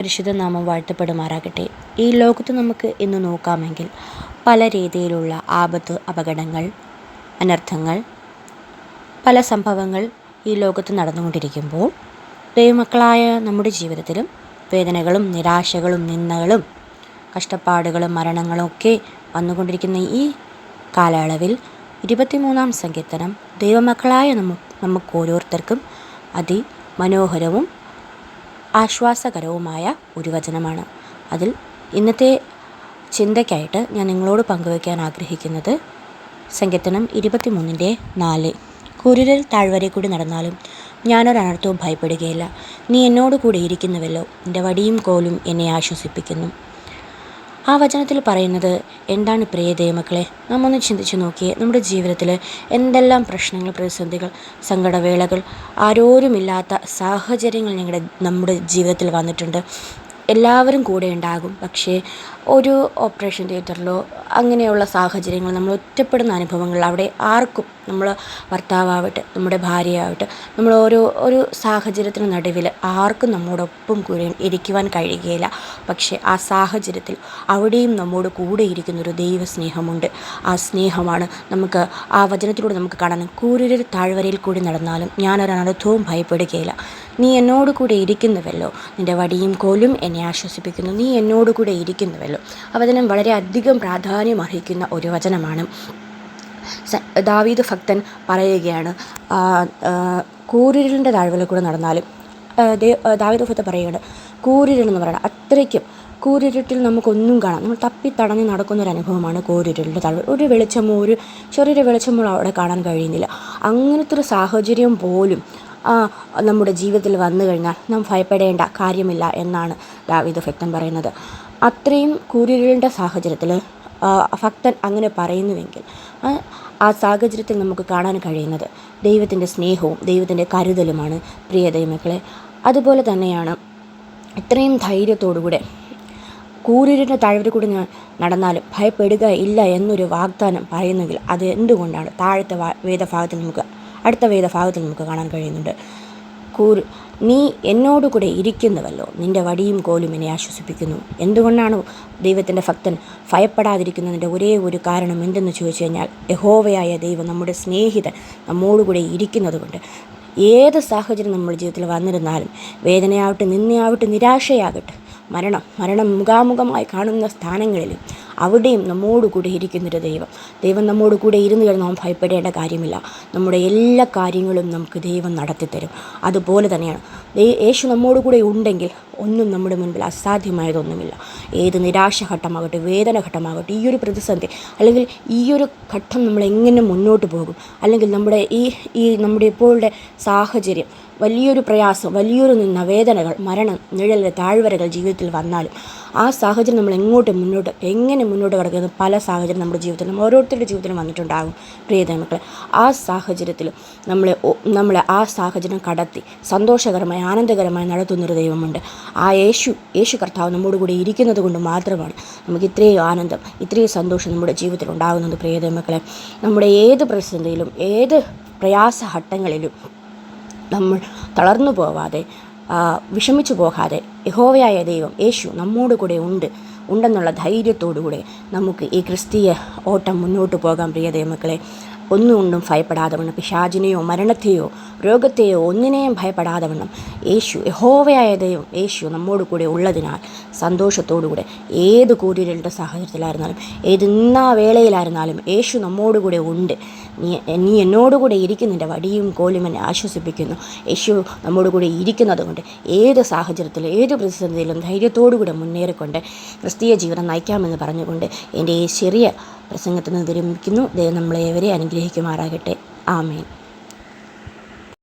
പരിശുദ്ധ നാമം വാഴ്ത്തപ്പെടുമാറാകട്ടെ. ഈ ലോകത്ത് നമുക്ക് ഇന്ന് നോക്കാമെങ്കിൽ പല രീതിയിലുള്ള ആപത്ത്, അപകടങ്ങൾ, അനർത്ഥങ്ങൾ, പല സംഭവങ്ങൾ ഈ ലോകത്ത് നടന്നുകൊണ്ടിരിക്കുമ്പോൾ ദൈവമക്കളായ നമ്മുടെ ജീവിതത്തിലും വേദനകളും നിരാശകളും നിന്ദകളും കഷ്ടപ്പാടുകളും മരണങ്ങളും ഒക്കെ വന്നുകൊണ്ടിരിക്കുന്ന ഈ കാലയളവിൽ 23-ാം സങ്കീർത്തനം ദൈവമക്കളായ നമുക്ക് ഓരോരുത്തർക്കും അതിമനോഹരവും ആശ്വാസകരവുമായ ഒരു വചനമാണ്. അതിൽ ഇന്നത്തെ ചിന്തയ്ക്കായിട്ട് ഞാൻ നിങ്ങളോട് പങ്കുവയ്ക്കാൻ ആഗ്രഹിക്കുന്നത് സങ്കീർത്തനം 23-4. കൂരിരുൾ താഴ്വരെ കൂടി നടന്നാലും ഞാനൊരനർത്ഥവും ഭയപ്പെടുകയില്ല. നീ എന്നോട് കൂടെ ഇരിക്കുന്നുവല്ലോ, നിൻ്റെ വടിയും കോലും എന്നെ ആശ്വസിപ്പിക്കുന്നു. ആ വചനത്തിൽ പറയുന്നത് എന്താണ് പ്രിയ ദൈവമക്കളെ? നാം ഒന്ന് ചിന്തിച്ച് നോക്കിയേ. നമ്മുടെ ജീവിതത്തിൽ എന്തെല്ലാം പ്രശ്നങ്ങൾ, പ്രതിസന്ധികൾ, സങ്കടവേളകൾ, ആരോരുമില്ലാത്ത സാഹചര്യങ്ങൾ നമ്മുടെ ജീവിതത്തിൽ വന്നിട്ടുണ്ട്. എല്ലാവരും കൂടെ ഉണ്ടാകും. പക്ഷേ ഒരു ഓപ്പറേഷൻ തിയേറ്ററിലോ അങ്ങനെയുള്ള സാഹചര്യങ്ങൾ നമ്മൾ ഒറ്റപ്പെടുന്ന അനുഭവങ്ങൾ അവിടെ ആർക്കും, നമ്മൾ ഭർത്താവട്ടെ, നമ്മുടെ ഭാര്യയാവട്ടെ, നമ്മൾ ഒരു സാഹചര്യത്തിന് നടുവിൽ ആർക്കും നമ്മോടൊപ്പം കൂടെ ഇരിക്കുവാൻ കഴിയുകയില്ല. പക്ഷേ ആ സാഹചര്യത്തിൽ അവിടെയും നമ്മോട് കൂടെ ഇരിക്കുന്നൊരു ദൈവസ്നേഹമുണ്ട്. ആ സ്നേഹമാണ് നമുക്ക് ആ വചനത്തിലൂടെ നമുക്ക് കാണാൻ. കൂരിരുൾ താഴ്വരയിൽ കൂടി നടന്നാലും ഞാനൊരനർത്ഥവും ഭയപ്പെടുകയില്ല. നീ എന്നോട് കൂടെ ഇരിക്കുന്നുവല്ലോ, നിൻ്റെ വടിയും കോലും എന്നെ ആശ്വസിപ്പിക്കുന്നു. നീ എന്നോട് കൂടെ ഇരിക്കുന്നുവല്ലോ. ആ വചനം വളരെ അധികം പ്രാധാന്യം അർഹിക്കുന്ന ഒരു വചനമാണ്. ദാവീദ് ഭക്തൻ പറയുകയാണ്, കൂരിരുളിൻ്റെ താഴ്വരയിൽ കൂടെ നടന്നാലും, ദാവീദ് ഭക്തൻ പറയുകയാണ്, കൂരിരുളെന്ന് പറയണം. അത്രയ്ക്കും കൂരിരുട്ടിൽ നമുക്കൊന്നും കാണാം. നമ്മൾ തപ്പിത്തടഞ്ഞ് നടക്കുന്നൊരു അനുഭവമാണ് കൂരിരുളിൻ്റെ താഴ്വര. ഒരു വെളിച്ചമോ, ഒരു ചെറിയൊരു വെളിച്ചമോ അവിടെ കാണാൻ കഴിയുന്നില്ല. അങ്ങനത്തെ ഒരു സാഹചര്യം പോലും നമ്മുടെ ജീവിതത്തിൽ വന്നു കഴിഞ്ഞാൽ നാം ഭയപ്പെടേണ്ട കാര്യമില്ല എന്നാണ് ദാവീദ് ഭക്തൻ പറയുന്നത്. അത്രയും കൂരിരുളിൻ്റെ സാഹചര്യത്തിൽ ഭക്തൻ അങ്ങനെ പറയുന്നുവെങ്കിൽ ആ സാഹചര്യത്തിൽ നമുക്ക് കാണാൻ കഴിയുന്നത് ദൈവത്തിൻ്റെ സ്നേഹവും ദൈവത്തിൻ്റെ കരുതലുമാണ് പ്രിയ ദൈവമക്കളെ. അതുപോലെ തന്നെയാണ് ഇത്രയും ധൈര്യത്തോടുകൂടെ കൂരിരുളിൻ്റെ താഴ്വരയിൽ കൂടി നടന്നാലും ഭയപ്പെടുക ഇല്ല എന്നൊരു വാഗ്ദാനം പറയുന്നെങ്കിൽ അത് എന്തുകൊണ്ടാണ്? താഴത്തെ അടുത്ത വേദഭാഗത്തിൽ നമുക്ക് കാണാൻ കഴിയുന്നുണ്ട്. നീ എന്നോട് കൂടെ ഇരിക്കുന്നുവല്ലോ, നിൻ്റെ വടിയും കോലും എന്നെ ആശ്വസിപ്പിക്കുന്നു. എന്തുകൊണ്ടാണ് ദൈവത്തിൻ്റെ ഭക്തൻ ഭയപ്പെടാതിരിക്കുന്നതിൻ്റെ ഒരേ ഒരു കാരണം എന്തെന്ന് ചോദിച്ചു കഴിഞ്ഞാൽ, യഹോവയായ ദൈവം, നമ്മുടെ സ്നേഹിതൻ, നമ്മോടുകൂടെ ഇരിക്കുന്നത് കൊണ്ട് ഏത് സാഹചര്യം നമ്മുടെ ജീവിതത്തിൽ വന്നിരുന്നാലും, വേദനയാവട്ടെ, നിന്നയാവട്ടെ, നിരാശയാകട്ടെ, മരണം മുഖാമുഖമായി കാണുന്ന സ്ഥാനങ്ങളിലും അവിടെയും നമ്മോട് കൂടെ ഇരിക്കുന്നൊരു ദൈവം നമ്മോട് കൂടെ ഇരുന്ന് കഴിഞ്ഞാൽ നാം ഭയപ്പെടേണ്ട കാര്യമില്ല. നമ്മുടെ എല്ലാ കാര്യങ്ങളും നമുക്ക് ദൈവം നടത്തിത്തരും. അതുപോലെ തന്നെയാണ് യേശു നമ്മോട് കൂടെ ഉണ്ടെങ്കിൽ ഒന്നും നമ്മുടെ മുൻപിൽ അസാധ്യമായതൊന്നുമില്ല. ഏത് നിരാശഘട്ടമാകട്ടെ, വേദനഘട്ടമാകട്ടെ, ഈ ഒരു പ്രതിസന്ധി അല്ലെങ്കിൽ ഈ ഒരു ഘട്ടം നമ്മൾ എങ്ങനെ മുന്നോട്ട് പോകും, അല്ലെങ്കിൽ നമ്മുടെ നമ്മുടെ ഇപ്പോഴത്തെ സാഹചര്യം വലിയൊരു പ്രയാസം, വലിയൊരു വേദനകൾ, മരണം, നിഴൽ, താഴ്വരകൾ ജീവിതത്തിൽ വന്നാലും ആ സാഹചര്യം നമ്മൾ എങ്ങനെ മുന്നോട്ട് കിടക്കുന്ന പല സാഹചര്യം നമ്മുടെ ജീവിതത്തിൽ, നമ്മൾ ഓരോരുത്തരുടെ ജീവിതത്തിലും വന്നിട്ടുണ്ടാകും പ്രിയ ദൈവമക്കളെ. ആ സാഹചര്യത്തിൽ നമ്മളെ ആ സാഹചര്യം കടത്തി സന്തോഷകരമായി, ആനന്ദകരമായി നടത്തുന്നൊരു ദൈവമുണ്ട്. ആ യേശു കർത്താവ് നമ്മോട് കൂടി ഇരിക്കുന്നത് കൊണ്ട് മാത്രമാണ് നമുക്ക് ഇത്രയും ആനന്ദം, ഇത്രയും സന്തോഷം നമ്മുടെ ജീവിതത്തിൽ ഉണ്ടാകുന്നത് പ്രിയ ദൈവമക്കളെ. നമ്മുടെ ഏത് പ്രതിസന്ധിയിലും, ഏത് പ്രയാസഘട്ടങ്ങളിലും നമ്മൾ തളർന്നു പോവാതെ, വിഷമിച്ചു പോകാതെ, യഹോവയായ ദൈവം, യേശു നമ്മോട് കൂടെ ഉണ്ടെന്നുള്ള ധൈര്യത്തോടുകൂടെ നമുക്ക് ഈ ക്രിസ്തീയ ഓട്ടം മുന്നോട്ട് പോകാം പ്രിയ ദൈവമക്കളെ. ഒന്നുകൊണ്ടും ഭയപ്പെടാതെ വണ്ണം, പിശാചിനെയോ മരണത്തെയോ രോഗത്തെയോ ഒന്നിനെയും ഭയപ്പെടാതെ വണ്ണം യഹോവയായ ദൈവം, യേശു നമ്മോട് കൂടെ ഉള്ളതിനാൽ സന്തോഷത്തോടുകൂടെ ഏത് കൂരിരുളുടെ സാഹചര്യത്തിലായിരുന്നാലും, ഏത് വേളയിലായിരുന്നാലും യേശു നമ്മോട് കൂടെ ഉണ്ട്. നീ എന്നോടുകൂടെ ഇരിക്കുന്നതിൻ്റെ വടിയും കോലും എന്നെ ആശ്വസിപ്പിക്കുന്നു. യേശു നമ്മോട് കൂടെ ഇരിക്കുന്നത് കൊണ്ട് ഏത് സാഹചര്യത്തിലും, ഏത് പ്രതിസന്ധിയിലും ധൈര്യത്തോടുകൂടെ മുന്നേറിക്കൊണ്ട് ക്രിസ്തീയ ജീവിതം നയിക്കാമെന്ന് പറഞ്ഞുകൊണ്ട് എൻ്റെ ഈ ചെറിയ പ്രസംഗത്തിൽ നിന്ന് വിരമിക്കുന്നു. ദൈവം നമ്മളെ ഏവരെ അനുഗ്രഹിക്കുമാറാകട്ടെ. ആമേൻ.